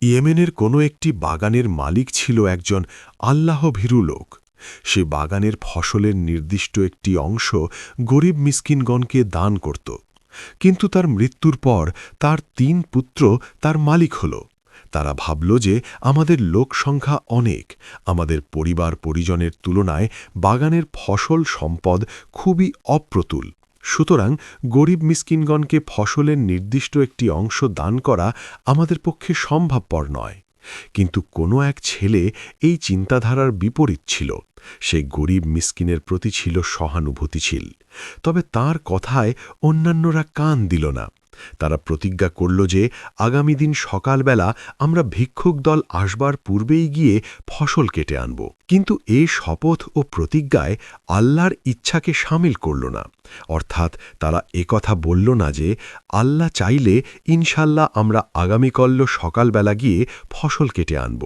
ইয়েমেনের কোনো একটি বাগানের মালিক ছিল একজন আল্লাহভীরু লোক। সে বাগানের ফসলের নির্দিষ্ট একটি অংশ গরিব মিসকিনগণকে দান করত। কিন্তু তার মৃত্যুর পর তার ৩ পুত্র তার মালিক হল। তারা ভাবল যে আমাদের লোকসংখ্যা অনেক, আমাদের পরিবার পরিজনের তুলনায় বাগানের ফসল সম্পদ খুবই অপ্রতুল, সুতরাং গরিব মিসকিনগণকে ফসলের নির্দিষ্ট একটি অংশ দান করা আমাদের পক্ষে সম্ভবপর নয়। কিন্তু কোনো এক ছেলে এই চিন্তাধারার বিপরীত ছিল। সে গরিব মিসকিনের প্রতি ছিল সহানুভূতিশীল। তবে তার কথায় অন্যান্যরা কান দিল না। তারা প্রতিজ্ঞা করল যে আগামী দিন সকালবেলা আমরা ভিক্ষুক দল আসবার পূর্বেই গিয়ে ফসল কেটে আনব। কিন্তু এই শপথ ও প্রতিজ্ঞায় আল্লাহর ইচ্ছাকে শামিল করল না। অর্থাৎ তারা একথা বলল না যে আল্লাহ চাইলে ইনশাল্লাহ আমরা আগামীকাল সকালবেলা গিয়ে ফসল কেটে আনব।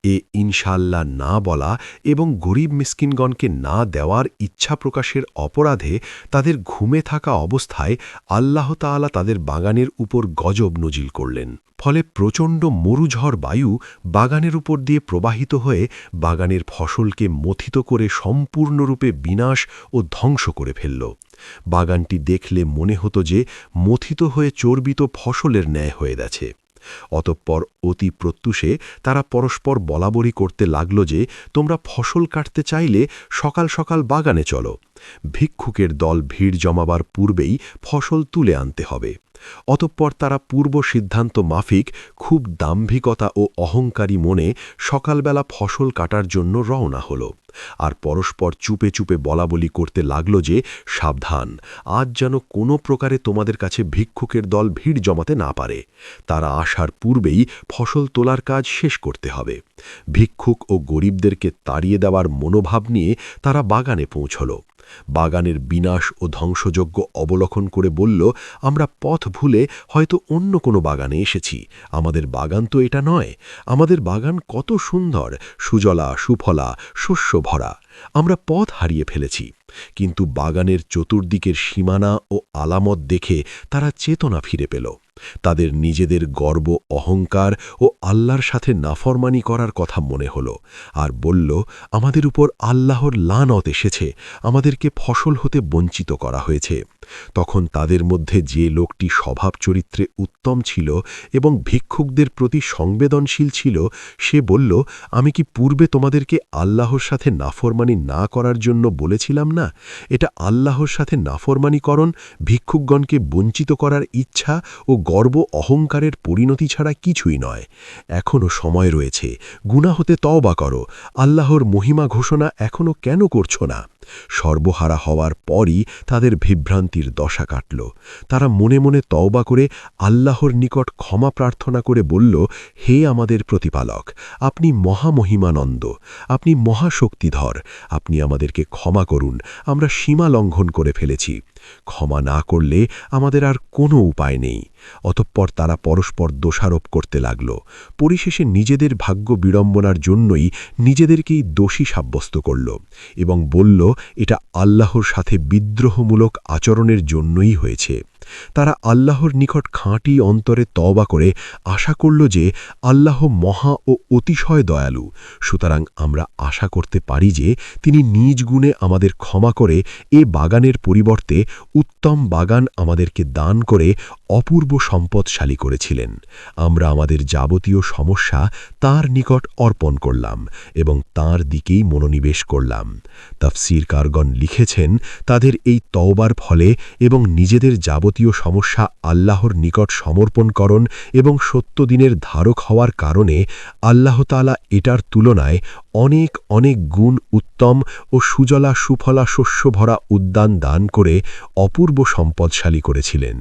এ ইনশাল্লাহ না বলা এবং গরিব মিসকিনগণকে না দেওয়ার ইচ্ছা প্রকাশের অপরাধে তাদের ঘুমে থাকা অবস্থায় আল্লাহ তাআলা তাদের বাগানের উপর গজব নাজিল করলেন। ফলে প্রচণ্ড মরুঝড় বায়ু বাগানের উপর দিয়ে প্রবাহিত হয়ে বাগানের ফসলকে মথিত করে সম্পূর্ণরূপে বিনাশ ও ধ্বংস করে ফেলল। বাগানটি দেখলে মনে হতো যে মথিত হয়ে চর্বিত ফসলের ন্যায় হয়ে গেছে। অতঃপর অতি প্রত্যুষে তারা পরস্পর বলাবলি করতে লাগল যে তোমরা ফসল কাটতে চাইলে সকাল সকাল বাগানে চলো। ভিক্ষুকের দল ভিড় জমাবার পূর্বেই ফসল তুলে আনতে হবে। অতঃপর তারা পূর্ব সিদ্ধান্ত মাফিক খুব দাম্ভিকতা ও অহংকারী মনে সকালবেলা ফসল কাটার জন্য রওনা হল। আর পরস্পর চুপে চুপে বলাবলি করতে লাগল যে সাবধান, আজ যেন কোনো প্রকারে তোমাদের কাছে ভিক্ষুকের দল ভিড় জমাতে না পারে। তারা আসার পূর্বেই ফসল তোলার কাজ শেষ করতে হবে। ভিক্ষুক ও গরিবদেরকে তাড়িয়ে দেওয়ার মনোভাব নিয়ে তারা বাগানে পৌঁছল। বাগানের বিনাশ ও ধ্বংসযজ্ঞ অবলোকন করে বলল, আমরা পথ ভুলে হয়তো অন্য কোনো বাগানে এসেছি। আমাদের বাগান তো এটা নয়। আমাদের বাগান কত সুন্দর, সুজলা সুফলা, শস্য ভরা। আমরা পথ হারিয়ে ফেলেছি। কিন্তু বাগানের চতুর্দিকের সীমানা ও আলামত দেখে তারা চেতনা ফিরে পেল। তাদের নিজেদের গর্ব, অহংকার ও আল্লাহর সাথে নাফরমানি করার কথা মনে হল, আর বলল, আমাদের উপর আল্লাহর লানত এসেছে, আমাদেরকে ফসল হতে বঞ্চিত করা হয়েছে। তখন তাদের মধ্যে যে লোকটি স্বভাব চরিত্রে উত্তম ছিল এবং ভিক্ষুকদের প্রতি সংবেদনশীল ছিল, সে বলল, আমি কি পূর্বে তোমাদেরকে আল্লাহর সাথে নাফরমানি না করার জন্য বলেছিলাম না? এটা আল্লাহর সাথে নাফরমানিকরণ, ভিক্ষুকগণকে বঞ্চিত করার ইচ্ছা ও গর্ব অহংকারের পরিণতি ছাড়া কিছুই নয়। এখনও সময় রয়েছে, গুনাহ হতে তওবা করো। আল্লাহর মহিমা ঘোষণা এখনও কেন করছো না? সর্বহারা হওয়ার পরই তাদের বিভ্রান্তির দশা কাটল। তারা মনে মনে তওবা করে আল্লাহর নিকট ক্ষমা প্রার্থনা করে বলল, হে আমাদের প্রতিপালক, আপনি মহামহিমানন্দ, আপনি মহাশক্তিধর, আপনি আমাদেরকে ক্ষমা করুন, আমরা সীমা লঙ্ঘন করে ফেলেছি। ক্ষমা না করলে আমাদের আর কোনো উপায় নেই। অতঃপর তারা পরস্পর দোষারোপ করতে লাগল। পরিশেষে নিজেদের ভাগ্য বিড়ম্বনার জন্যই নিজেদেরকেই দোষী সাব্যস্ত করল এবং বলল, এটা আল্লাহর সাথে বিদ্রোহমূলক আচরণের জন্যই হয়েছে। তারা আল্লাহর নিকট খাঁটি অন্তরে তওবা করে আশা করল যে আল্লাহ মহা ও অতিশয় দয়ালু, সুতরাং আমরা আশা করতে পারি যে তিনি নিজ গুণে আমাদের ক্ষমা করে এ বাগানের পরিবর্তে উত্তম বাগান আমাদেরকে দান করে অপূর্ব সম্পদশালী করেছিলেন। আমরা আমাদের যাবতীয় সমস্যা তার নিকট অর্পণ করলাম এবং তার দিকেই মনোনিবেশ করলাম। তাফসীরকারগণ লিখেছেন, তাদের এই তওবার ফলে এবং নিজেদের যাবতীয় সমস্যা আল্লাহর নিকট সমর্পণকরণ এবং সত্য দিনের ধারক হওয়ার কারণে আল্লাহ তাআলা এটার তুলনায় অনেক অনেক গুণ উত্তম ও সুজলা সুফলা শস্য ভরা উদ্যান দান করে অপূর্ব সম্পদশালী করেছিলেন।